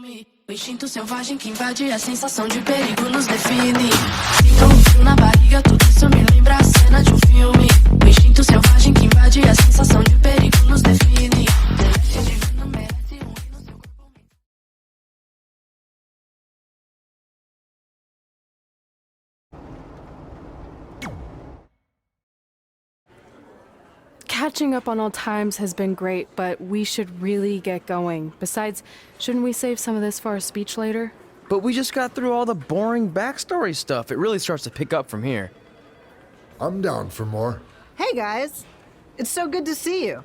filme. O instinto selvagem que invade a sensação de perigo nos define. Sinto um frio na barriga, tudo isso me lembra a cena de um filme. O instinto selvagem que invade a sensação de perigo nos define. Delícia divina merece um hino, seu corpo. Catching up on old times has been great, but we should really get going. Besides, shouldn't we save some of this for our speech later? But we just got through all the boring backstory stuff. It really starts to pick up from here. I'm down for more. Hey guys, it's so good to see you.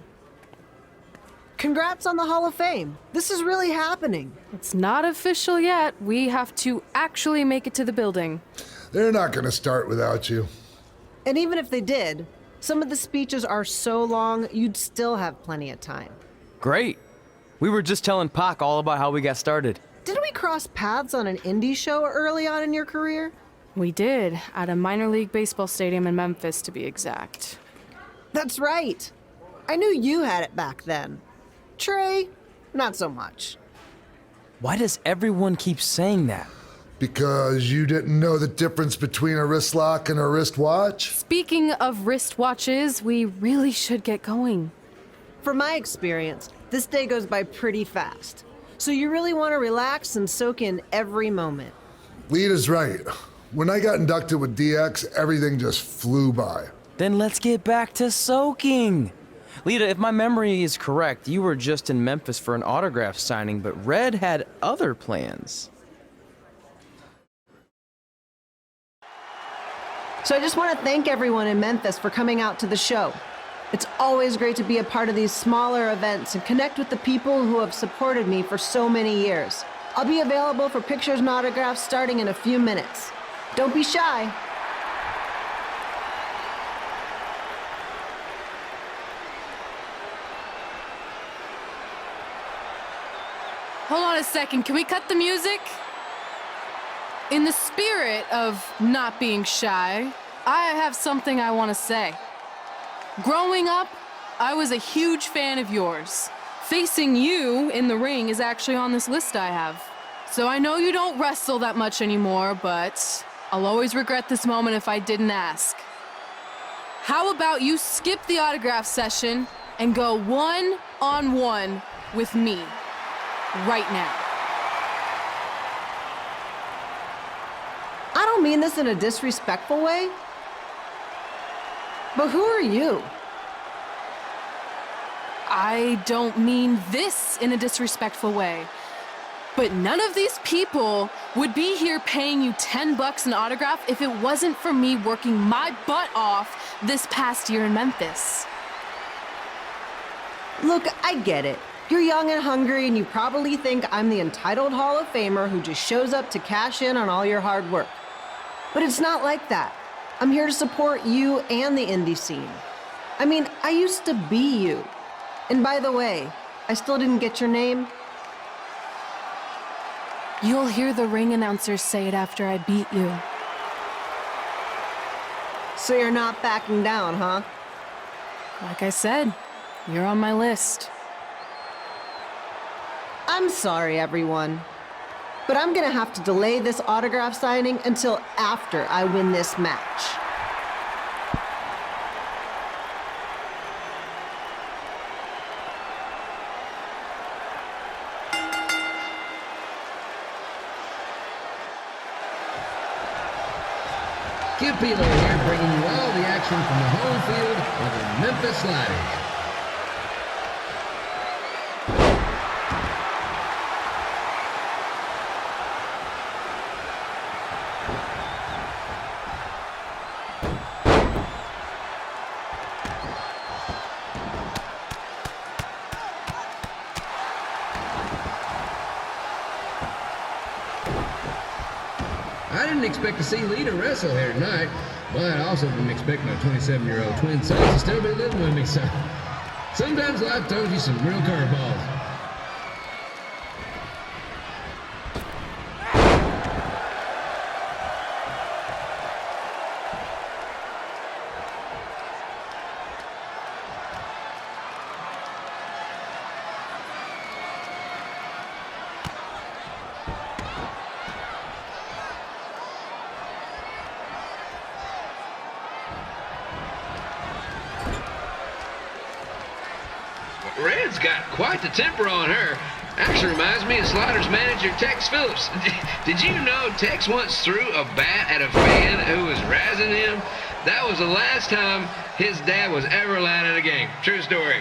Congrats on the Hall of Fame. This is really happening. It's not official yet. We have to actually make it to the building. They're not gonna start without you. And even if they did, some of the speeches are so long, you'd still have plenty of time. Great. We were just telling Pac all about how we got started. Didn't we cross paths on an indie show early on in your career? We did, at a minor league baseball stadium in Memphis, to be exact. That's right. I knew you had it back then. Trey, not so much. Why does everyone keep saying that? Because you didn't know the difference between a wrist lock and a wristwatch? Speaking of wristwatches, we really should get going. From my experience, this day goes by pretty fast. So you really want to relax and soak in every moment. Lita's right. When I got inducted with DX, everything just flew by. Then let's get back to soaking. Lita, if my memory is correct, you were just in Memphis for an autograph signing, but Red had other plans. So I just want to thank everyone in Memphis for coming out to the show. It's always great to be a part of these smaller events and connect with the people who have supported me for so many years. I'll be available for pictures and autographs starting in a few minutes. Don't be shy. Hold on a second, can we cut the music? In the spirit of not being shy, I have something I want to say. Growing up, I was a huge fan of yours. Facing you in the ring is actually on this list I have. So I know you don't wrestle that much anymore, but I'll always regret this moment if I didn't ask. How about you skip the autograph session and go one-on-one with me right now? I don't mean this in a disrespectful way, but who are you? I don't mean this in a disrespectful way, but none of these people would be here paying you $10 an autograph if it wasn't for me working my butt off this past year in Memphis. Look, I get it. You're young and hungry, and you probably think I'm the entitled Hall of Famer who just shows up to cash in on all your hard work. But it's not like that. I'm here to support you and the indie scene. I mean, I used to be you. And by the way, I still didn't get your name. You'll hear the ring announcers say it after I beat you. So you're not backing down, huh? Like I said, you're on my list. I'm sorry, everyone. But I'm gonna have to delay this autograph signing until after I win this match. Skip Beeler here, bringing you all the action from the home field of the Memphis Sliders. I didn't expect to see Lita wrestle here tonight, but I also didn't expect my 27-year-old twin son to still be living with me, so sometimes life throws you some real curveballs. Red's got quite the temper on her. Actually reminds me of Slaughter's manager, Tex Phillips. Did you know Tex once threw a bat at a fan who was razzing him? That was the last time his dad was ever allowed at a game. True story.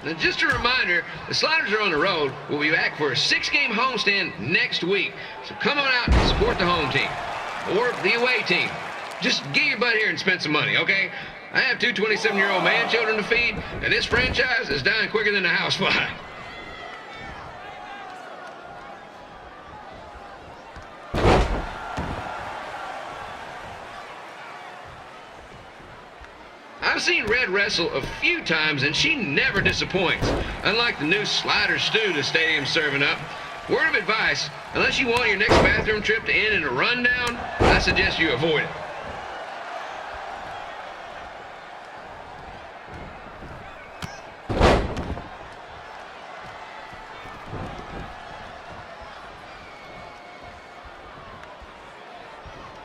Now, just a reminder, the Sliders are on the road. We'll be back for a 6-game homestand next week. So come on out and support the home team or the away team. Just get your butt here and spend some money, okay? I have 2 27-year-old man children to feed, and this franchise is dying quicker than a housefly. I've seen Red wrestle a few times, and she never disappoints. Unlike the new slider stew the stadium's serving up. Word of advice, unless you want your next bathroom trip to end in a rundown, I suggest you avoid it.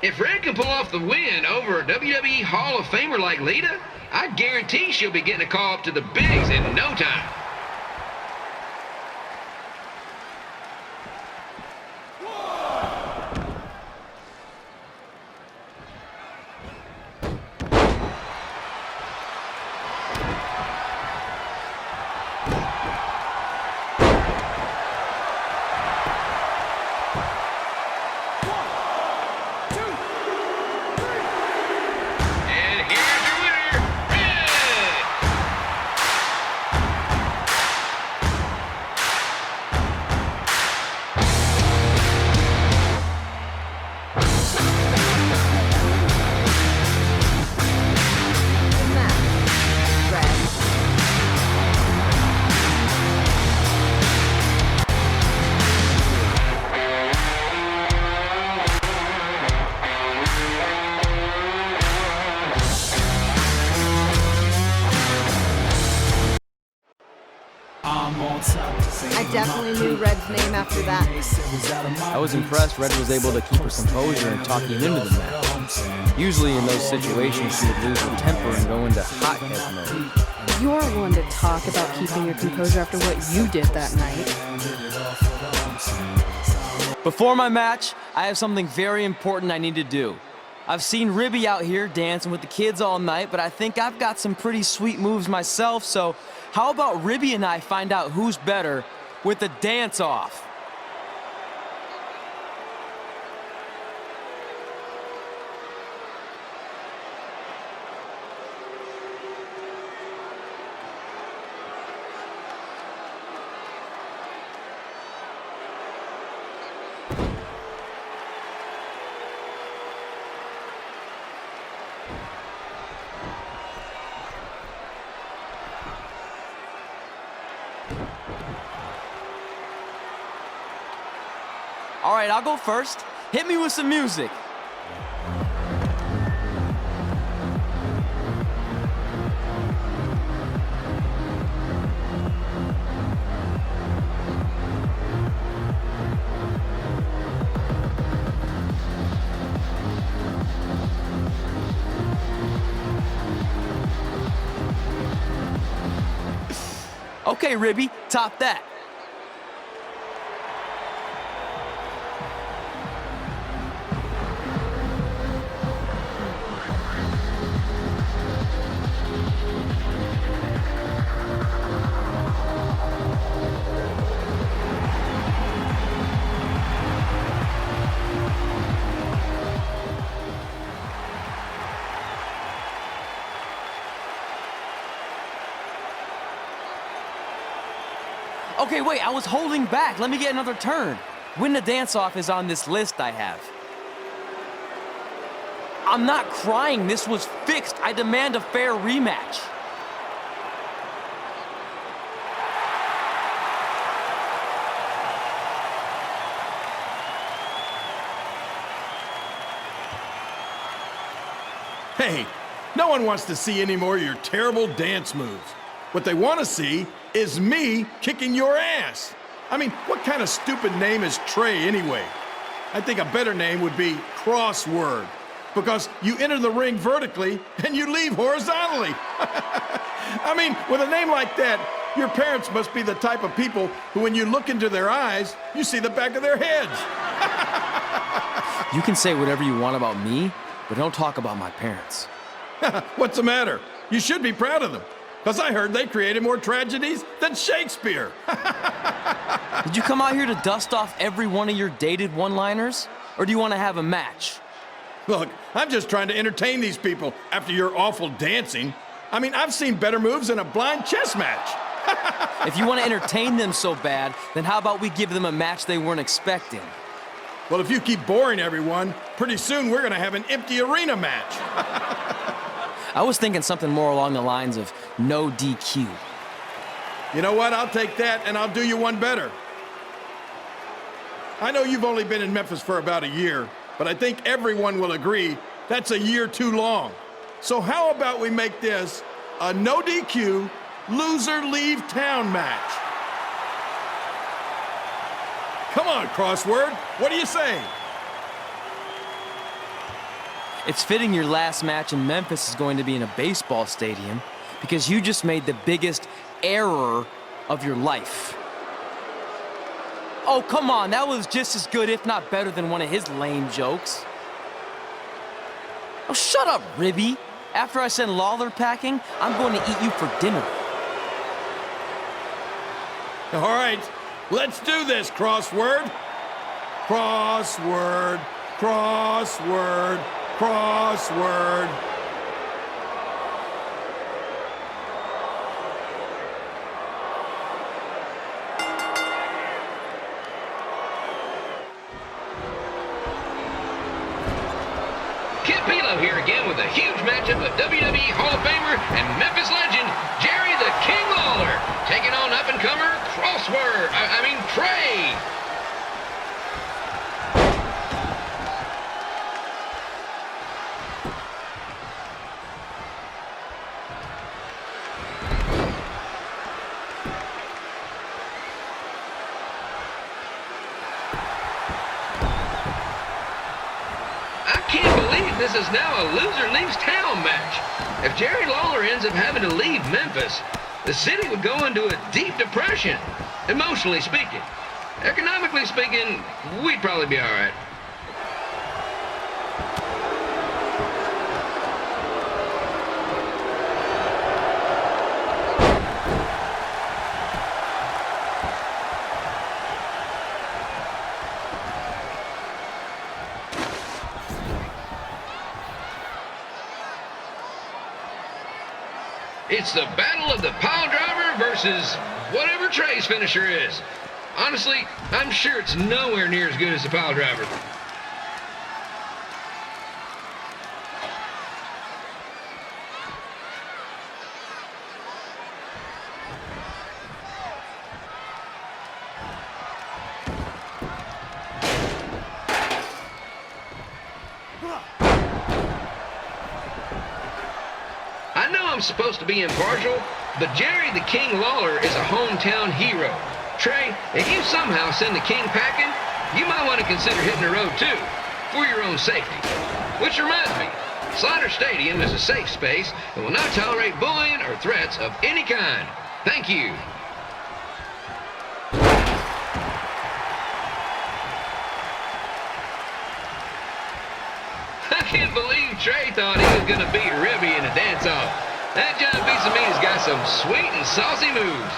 If Red can pull off the win over a WWE Hall of Famer like Lita, I guarantee she'll be getting a call up to the bigs in no time. I definitely knew Red's name after that. I was impressed Red was able to keep her composure and talk him into the match. Usually in those situations, she would lose her temper and go into hothead mode. You're one to talk about keeping your composure after what you did that night. Before my match, I have something very important I need to do. I've seen Ribby out here dancing with the kids all night, but I think I've got some pretty sweet moves myself, so how about Ribby and I find out who's better with the dance-off? All right, I'll go first. Hit me with some music. Okay, Ribby, top that. Okay, wait, I was holding back. Let me get another turn. Win the dance-off is on this list I have. I'm not crying. This was fixed. I demand a fair rematch. Hey, no one wants to see any more of your terrible dance moves. What they want to see is me kicking your ass. I mean, what kind of stupid name is Trey anyway? I think a better name would be Crossword, because you enter the ring vertically and you leave horizontally. I mean, with a name like that, your parents must be the type of people who, when you look into their eyes, you see the back of their heads. You can say whatever you want about me, but don't talk about my parents. What's the matter? You should be proud of them, because I heard they created more tragedies than Shakespeare. Did you come out here to dust off every one of your dated one-liners? Or do you want to have a match? Look, I'm just trying to entertain these people after your awful dancing. I mean, I've seen better moves in a blind chess match. If you want to entertain them so bad, then how about we give them a match they weren't expecting? Well, if you keep boring everyone, pretty soon we're going to have an empty arena match. I was thinking something more along the lines of no DQ. You know what? I'll take that, and I'll do you one better. I know you've only been in Memphis for about a year, but I think everyone will agree that's a year too long. So how about we make this a no DQ, loser leave town match? Come on, Crossword. What do you say? It's fitting your last match in Memphis is going to be in a baseball stadium because you just made the biggest error of your life. Oh, come on, that was just as good, if not better, than one of his lame jokes. Oh, shut up, Ribby. After I send Lawler packing, I'm going to eat you for dinner. All right, let's do this, Crossword. Crossword, crossword, crossword. Here again with a huge matchup of WWE Hall of Famer and Memphis legend Jerry the King Lawler taking on up-and-comer Trey. This is now a loser leaves town match. If Jerry Lawler ends up having to leave Memphis, the city would go into a deep depression, emotionally speaking. Economically speaking, we'd probably be all right. It's the battle of the pile driver versus whatever Trey's finisher is. Honestly, I'm sure it's nowhere near as good as the pile driver. I know I'm supposed to be impartial, but Jerry the King Lawler is a hometown hero. Trey, if you somehow send the King packing, you might want to consider hitting the road too, for your own safety. Which reminds me, Slaughter Stadium is a safe space and will not tolerate bullying or threats of any kind. Thank you. I can't believe Trey thought he was going to beat Ribby in a dance-off. That John Pizza Meat's got some sweet and saucy moves.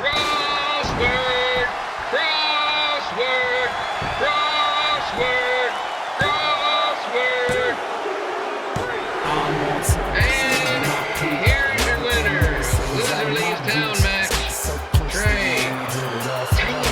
Crossword, crossword, crossword, crossword. And here's your winner. Loser leaves town match. Trey. Dang it.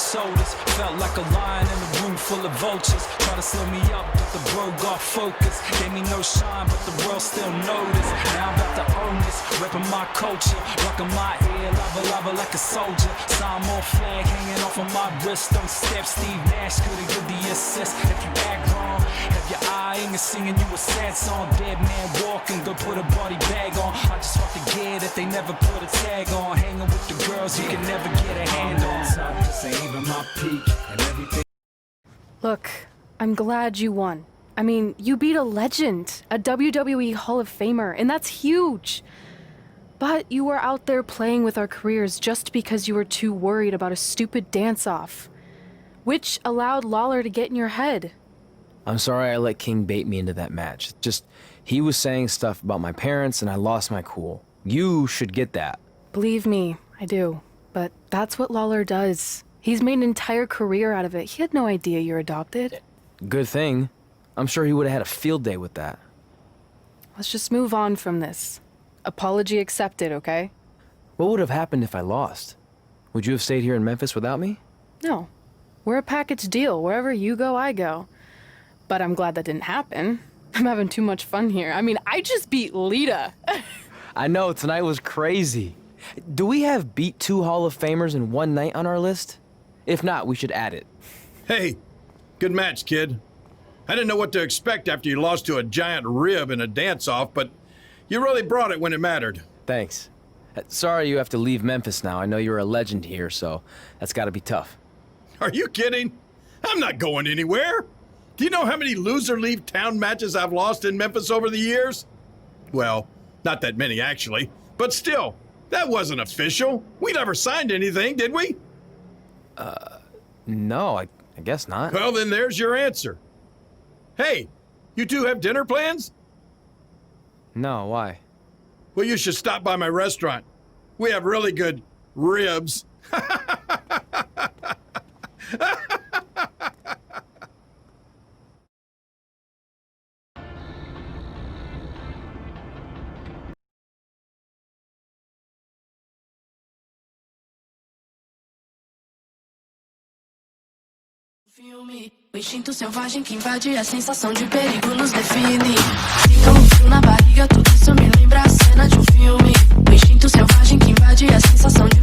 sodas. Felt like a lion in a room full of vultures. Try to slow me up, but the bro got focus. Gave me no shine, but the world still noticed. Now I'm about to own this, repping my culture. Rocking my ear, lava like a soldier. Samoa flag hanging off of my wrist. Don't step, Steve Nash couldn't give the assist. If you act wrong, have your eye and singing you a sad song. Dead man walking, go put a body bag on. I just want the gear that they never put a tag on. Hanging with the girls you can never get a hand on. This ain't even my peak and everything. Look, I'm glad you won. I mean, you beat a legend, a WWE Hall of Famer, and that's huge. But you were out there playing with our careers just because you were too worried about a stupid dance-off, which allowed Lawler to get in your head. I'm sorry I let King bait me into that match. Just, he was saying stuff about my parents and I lost my cool. You should get that. Believe me, I do. But that's what Lawler does. He's made an entire career out of it. He had no idea you're adopted. Good thing. I'm sure he would have had a field day with that. Let's just move on from this. Apology accepted, okay? What would have happened if I lost? Would you have stayed here in Memphis without me? No. We're a package deal. Wherever you go, I go. But I'm glad that didn't happen. I'm having too much fun here. I mean, I just beat Lita. I know, tonight was crazy. Do we have beat 2 Hall of Famers in one night on our list? If not, we should add it. Hey, good match, kid. I didn't know what to expect after you lost to a giant rib in a dance-off, but you really brought it when it mattered. Thanks. Sorry you have to leave Memphis now. I know you're a legend here, so that's gotta be tough. Are you kidding? I'm not going anywhere. Do you know how many loser leave town matches I've lost in Memphis over the years? Well, not that many actually, but still, that wasn't official. We never signed anything, did we? No, I guess not. Well, then there's your answer. Hey, you two have dinner plans? No, why? Well, you should stop by my restaurant. We have really good ribs. Filme, o instinto selvagem que invade a sensação de perigo nos define. Fica um frio na barriga, tudo isso me lembra a cena de um filme. O instinto selvagem que invade a sensação de